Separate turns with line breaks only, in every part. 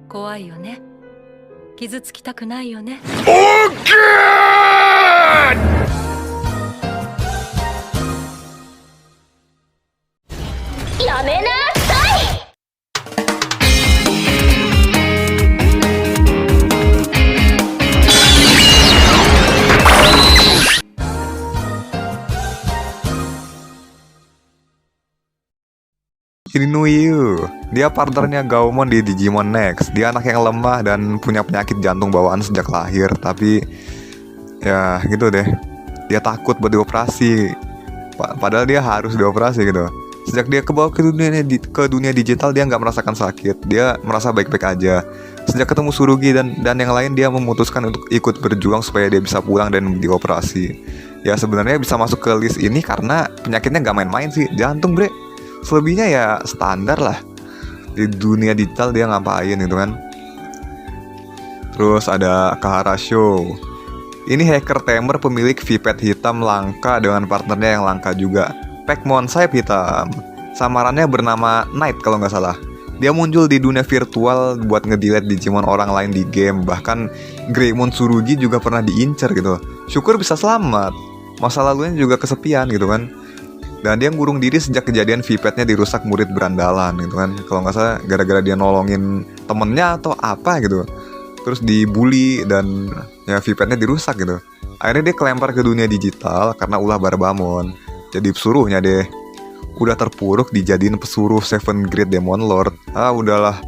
怖いよね。傷つきたくないよね。
やめなさい。
Inoue, dia partnernya Gaomon di Digimon Next. Dia anak yang lemah dan punya penyakit jantung bawaan sejak lahir. Tapi ya gitu deh, dia takut buat dioperasi. Padahal dia harus dioperasi gitu. Sejak dia kebawa ke dunia digital, dia nggak merasakan sakit. Dia merasa baik-baik aja. Sejak ketemu Tsurugi dan yang lain, dia memutuskan untuk ikut berjuang supaya dia bisa pulang dan dioperasi. Ya sebenarnya bisa masuk ke list ini karena penyakitnya nggak main-main sih, jantung bre. Selebihnya ya standar lah. Di dunia digital dia ngapain gitu kan. Terus ada Kahara Show. Ini hacker tamer pemilik V-Pad hitam langka dengan partnernya yang langka juga, Pac-Mon sayap hitam. Samarannya bernama Knight kalau nggak salah. Dia muncul di dunia virtual buat ngedelete Digimon orang lain di game. Bahkan Greymon Tsurugi juga pernah diincar gitu. Syukur bisa selamat. Masa lalunya juga kesepian gitu kan. Dan dia ngurung diri sejak kejadian V-Pad-nya dirusak murid berandalan gitu kan. Kalau nggak salah gara-gara dia nolongin temennya atau apa gitu. Terus dibully dan ya V-Pad-nya dirusak gitu. Akhirnya dia kelempar ke dunia digital karena ulah Barbamon. Jadi pesuruhnya deh. Udah terpuruk dijadiin pesuruh Seven Great Demon Lord. Ah udahlah.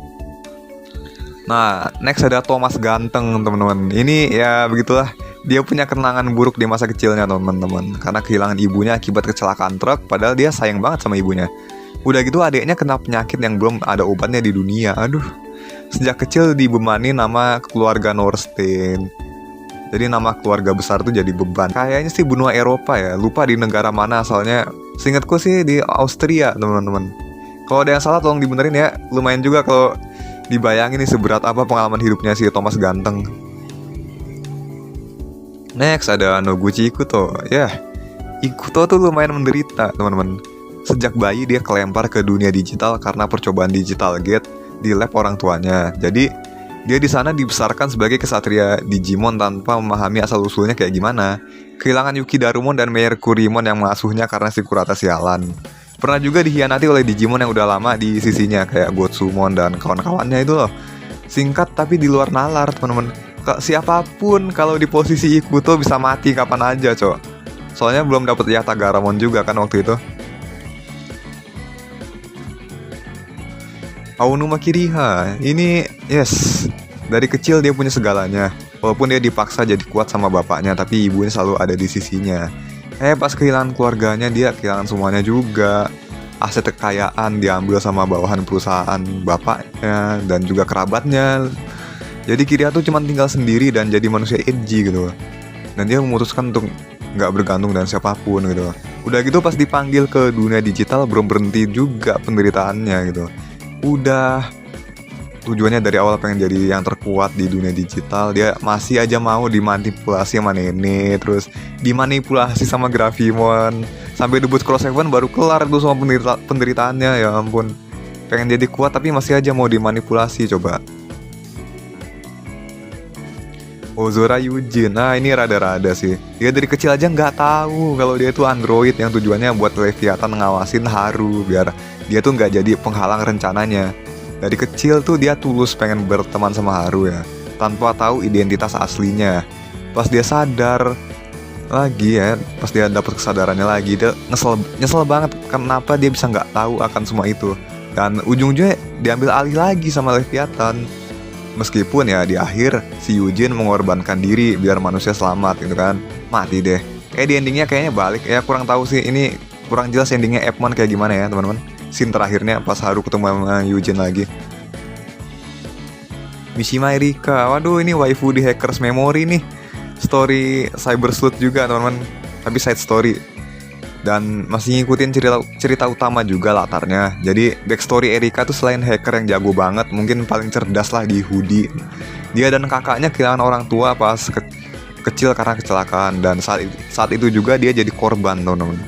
Nah next ada Thomas Ganteng teman-teman. Ini ya begitulah. Dia punya kenangan buruk di masa kecilnya teman-teman, karena kehilangan ibunya akibat kecelakaan truk. Padahal dia sayang banget sama ibunya. Udah gitu adiknya kena penyakit yang belum ada obatnya di dunia. Aduh. Sejak kecil dibebani nama keluarga Norstein. Jadi nama keluarga besar tuh jadi beban. Kayaknya sih benua Eropa ya. Lupa di negara mana asalnya. Seingatku sih di Austria teman-teman. Kalau ada yang salah tolong dibenerin ya. Lumayan juga kalau dibayangin nih seberat apa pengalaman hidupnya si Thomas Ganteng. Next ada Noguchi Ikuto. Ya, Ikuto tuh lumayan menderita teman-teman. Sejak bayi dia kelempar ke dunia digital karena percobaan digital gate di lab orang tuanya. Jadi dia di sana dibesarkan sebagai kesatria Digimon tanpa memahami asal usulnya kayak gimana. Kehilangan Yuki Darumon dan Mercurymon yang mengasuhnya karena si Kurata sialan. Pernah juga dikhianati oleh Digimon yang udah lama di sisinya kayak Gotsumon dan kawan-kawannya itu loh. Singkat tapi di luar nalar teman-teman. Siapapun kalau di posisi Ikuto bisa mati kapan aja cok. Soalnya belum dapet Yatagaramon juga kan waktu itu. Aonuma Kiriha. Ini yes, dari kecil dia punya segalanya. Walaupun dia dipaksa jadi kuat sama bapaknya, tapi ibunya selalu ada di sisinya. Pas kehilangan keluarganya dia kehilangan semuanya juga. Aset kekayaan diambil sama bawahan perusahaan bapaknya dan juga kerabatnya. Jadi Kiriha tuh cuma tinggal sendiri dan jadi manusia edgy gitu. Dan dia memutuskan untuk nggak bergantung dengan siapapun gitu. Udah gitu pas dipanggil ke dunia digital belum berhenti juga penderitaannya gitu. Udah tujuannya dari awal pengen jadi yang terkuat di dunia digital. Dia masih aja mau dimanipulasi sama nenek. Terus dimanipulasi sama Grafimon. Sampai debut Cross Heaven baru kelar tuh sama penderitaannya. Ya ampun. Pengen jadi kuat tapi masih aja mau dimanipulasi coba. Ozora Yujin, nah ini rada-rada sih. Dia dari kecil aja nggak tahu kalau dia tuh android yang tujuannya buat Leviathan ngawasin Haru biar dia tuh nggak jadi penghalang rencananya. Dari kecil tuh dia tulus pengen berteman sama Haru ya, tanpa tahu identitas aslinya. Pas dia sadar lagi ya, pas dia dapet kesadarannya lagi, dia nyesel banget kenapa dia bisa nggak tahu akan semua itu. Dan ujung-ujungnya diambil alih lagi sama Leviathan. Meskipun ya di akhir si Yujin mengorbankan diri biar manusia selamat gitu kan. Mati deh. Di endingnya kayaknya balik. Ya kurang tahu sih, ini kurang jelas endingnya Epmon kayak gimana ya teman-teman. Scene terakhirnya pas Haru ketemu sama Yujin lagi. Mishima Erika. Waduh ini waifu di Hackers Memory nih. Story Cyber Sleuth juga teman-teman. Tapi side story. Dan masih ngikutin cerita utama juga latarnya. Jadi backstory Erika tuh selain hacker yang jago banget, mungkin paling cerdas lah di Hoodie. Dia dan kakaknya kehilangan orang tua pas kecil karena kecelakaan. Dan saat itu juga dia jadi korban teman-teman.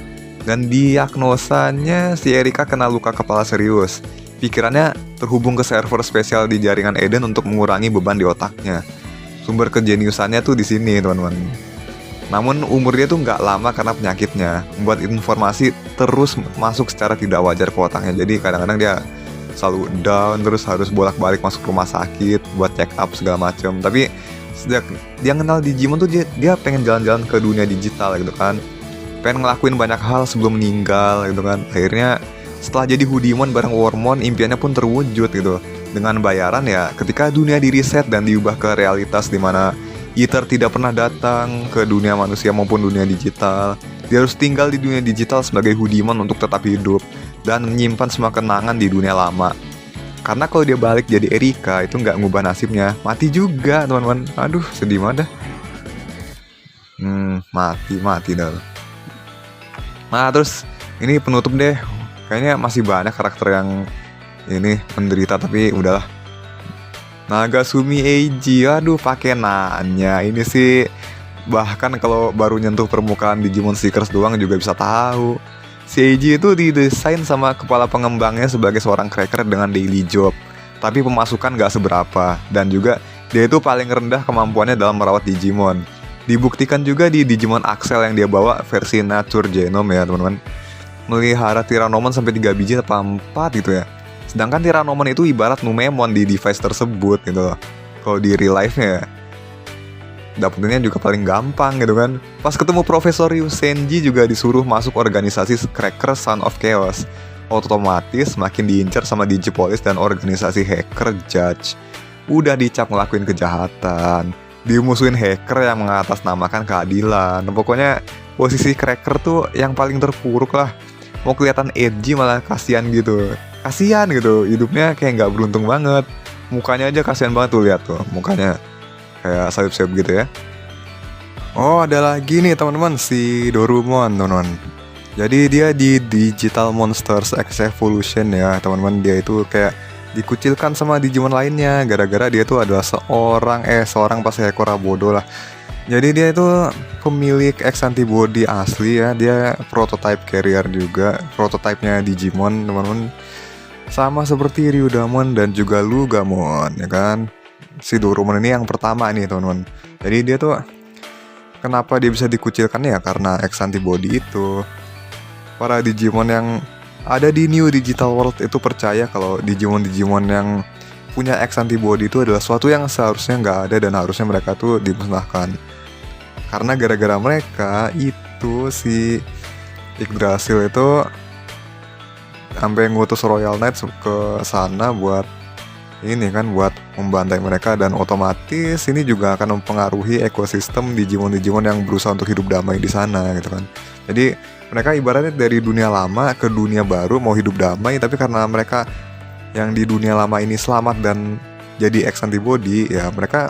Dan diagnosanya si Erika kena luka kepala serius. pikirannya terhubung ke server spesial di jaringan Eden untuk mengurangi beban di otaknya. Sumber kejeniusannya tuh di sini, teman-teman. Namun umur dia tuh nggak lama karena penyakitnya, membuat informasi terus masuk secara tidak wajar ke otaknya. Jadi kadang-kadang dia selalu down, terus harus bolak-balik masuk rumah sakit buat check up segala macam. Tapi sejak dia kenal Digimon tuh dia pengen jalan-jalan ke dunia digital gitu kan, pengen ngelakuin banyak hal sebelum meninggal gitu kan. Akhirnya setelah jadi Hoodimon bareng Wormmon, impiannya pun terwujud gitu. Dengan bayaran ya, ketika dunia di reset dan diubah ke realitas di mana Ether tidak pernah datang ke dunia manusia maupun dunia digital. Dia harus tinggal di dunia digital sebagai Hoodimon untuk tetap hidup dan menyimpan semua kenangan di dunia lama. Karena kalau dia balik jadi Erika, itu nggak ngubah nasibnya, mati juga teman-teman. Aduh, sedih banget dah. Mati dah. Nah terus ini penutup deh. Kayaknya masih banyak karakter yang ini menderita, tapi udahlah. Nagasumi Eiji, aduh pakai nanya. Ini sih bahkan kalau baru nyentuh permukaan Digimon Seekers doang juga bisa tahu. Si Eiji itu didesain sama kepala pengembangnya sebagai seorang cracker dengan daily job, tapi pemasukan gak seberapa. Dan juga dia itu paling rendah kemampuannya dalam merawat Digimon. Dibuktikan juga di Digimon Axel yang dia bawa versi Nature Genome ya teman-teman. Melihara Tyrannomon sampai 3 biji atau 4 gitu ya. Sedangkan Tyrannomon itu ibarat Numemon di device tersebut gitu loh. Kalau di real life-nya dapetinnya juga paling gampang gitu kan. Pas ketemu Profesor Ryu Senji juga disuruh masuk organisasi Cracker Son of Chaos. Otomatis makin diincar sama Digipolis dan organisasi hacker Judge. Udah dicap ngelakuin kejahatan, dimusuhin hacker yang mengatasnamakan keadilan. Pokoknya posisi Cracker tuh yang paling terpuruk lah. Mau kelihatan edgy malah kasihan gitu. Kasihan gitu, hidupnya kayak nggak beruntung banget. Mukanya aja kasihan banget tuh, lihat tuh mukanya kayak sayup-sayup gitu ya. Oh ada lagi nih teman-teman, si Dorumon teman-teman. Jadi dia di Digital Monsters X Evolution ya teman-teman. Dia itu kayak dikucilkan sama Digimon lainnya gara-gara dia tuh adalah seorang Pasehekora bodoh lah. Jadi dia itu pemilik X antibody asli ya. Dia prototype carrier juga, prototipenya Digimon teman-teman. Sama seperti Ryudamon dan juga Lugamon ya kan. Si Dorumon ini yang pertama nih teman-teman. Jadi dia tuh kenapa dia bisa dikucilkan ya, karena X antibody itu. Para Digimon yang ada di New Digital World itu percaya kalau Digimon yang punya X antibody itu adalah suatu yang seharusnya nggak ada dan harusnya mereka tuh dimusnahkan. Karena gara-gara mereka itu si Yggdrasil itu sampai ngutus Royal Knights ke sana buat ini kan, buat membantai mereka. Dan otomatis ini juga akan mempengaruhi ekosistem Digimon yang berusaha untuk hidup damai di sana gitu kan. Jadi mereka ibaratnya dari dunia lama ke dunia baru mau hidup damai, tapi karena mereka yang di dunia lama ini selamat dan jadi X antibody ya, mereka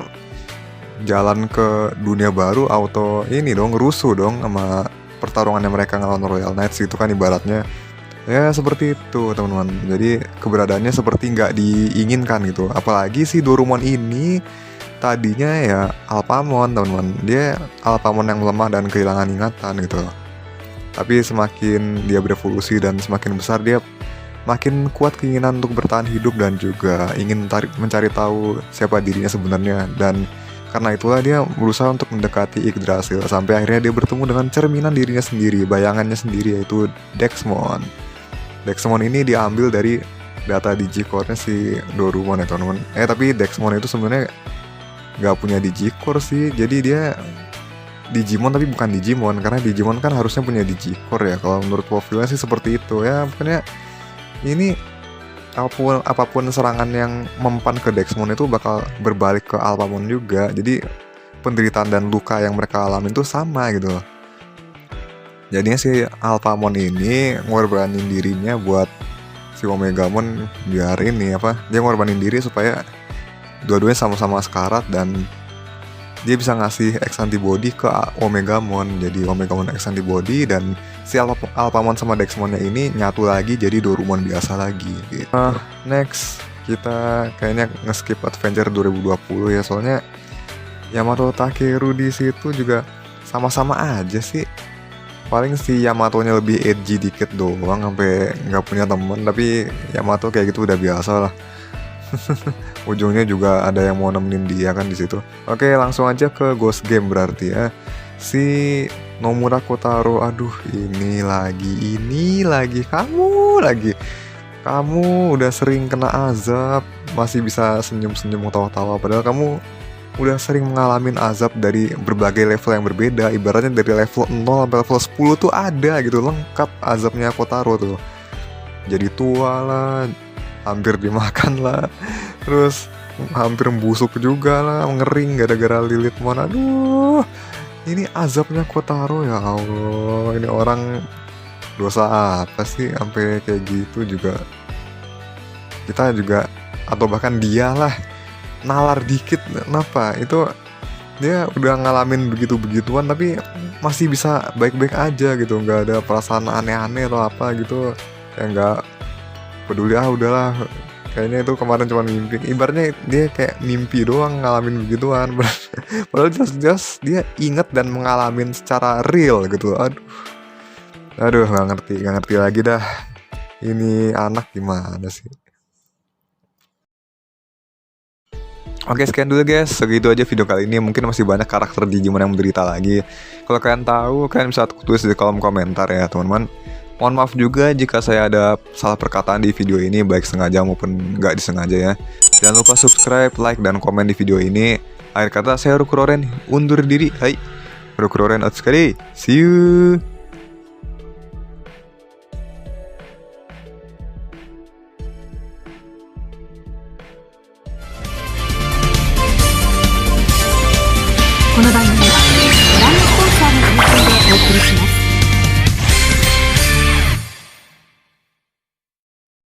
jalan ke dunia baru auto ini dong, rusuh dong sama pertarungannya mereka ngelawan Royal Knights itu kan ibaratnya. Ya seperti itu teman-teman. Jadi keberadaannya seperti nggak diinginkan gitu. Apalagi si Dorumon ini tadinya ya Alphamon teman-teman. Dia Alphamon yang lemah dan kehilangan ingatan gitu. Tapi semakin dia berevolusi dan semakin besar, dia makin kuat keinginan untuk bertahan hidup dan juga ingin mencari tahu siapa dirinya sebenarnya. Dan karena itulah dia berusaha untuk mendekati Yggdrasil sampai akhirnya dia bertemu dengan cerminan dirinya sendiri, bayangannya sendiri, yaitu Dexmon. Dexmon ini diambil dari data digicore-nya si Dorumon ya teman-teman. Tapi Dexmon itu sebenarnya nggak punya digicore sih. Jadi dia Digimon tapi bukan Digimon, karena Digimon kan harusnya punya digicore ya. Kalau menurut profilnya sih seperti itu ya. Pokoknya ini apapun serangan yang mempan ke Dexmon itu bakal berbalik ke Alphamon juga. Jadi penderitaan dan luka yang mereka alami itu sama gitu loh. Jadinya si Alphamon ini ngorbanin dirinya buat si Omegamon biar ini dia ngorbanin diri supaya dua-duanya sama-sama sekarat dan dia bisa ngasih X antibody ke Omegamon. Jadi Omegamon X antibody dan si Alphamon sama Dexmonnya ini nyatu lagi jadi Dorumon biasa lagi gitu. Next kita kayaknya nge-skip Adventure 2020 ya, soalnya Yamato Takeru di situ juga sama-sama aja sih. Paling si Yamato-nya lebih edgy dikit doang, sampai nggak punya temen. Tapi Yamato kayak gitu udah biasa lah. Ujungnya juga ada yang mau nemenin dia kan di situ. Oke, langsung aja ke Ghost Game berarti ya. Si Nomura Kotaro, aduh ini lagi kamu lagi. Kamu udah sering kena azab, masih bisa senyum-senyum ketawa-tawa, padahal kamu udah sering mengalami azab dari berbagai level yang berbeda. Ibaratnya dari level 0 sampai level 10 tuh ada gitu, lengkap azabnya Kotaro tuh. Jadi tua lah, hampir dimakan lah, terus hampir busuk juga lah, ngering gara-gara Lilith Mon. Aduh, ini azabnya Kotaro, ya Allah. Ini orang dosa apa sih sampai kayak gitu juga. Kita juga, atau bahkan dia lah, nalar dikit, kenapa itu dia udah ngalamin begitu-begituan tapi masih bisa baik-baik aja gitu, nggak ada perasaan aneh-aneh atau apa gitu ya, nggak peduli, udahlah kayaknya itu kemarin cuma mimpi. Ibaratnya dia kayak mimpi doang ngalamin begituan. Padahal jelas-jelas dia inget dan mengalami secara real gitu. Aduh, nggak ngerti lagi dah, ini anak gimana sih. Oke, sekian dulu guys, segitu aja video kali ini. Mungkin masih banyak karakter Digimon yang menderita lagi. Kalau kalian tahu, kalian bisa tulis di kolom komentar ya teman-teman. Mohon maaf juga jika saya ada salah perkataan di video ini, baik sengaja maupun nggak disengaja ya. Jangan lupa subscribe, like, dan komen di video ini. Akhir kata, saya Rokuroren undur diri. Hai, Rokuroren out sekali. See you.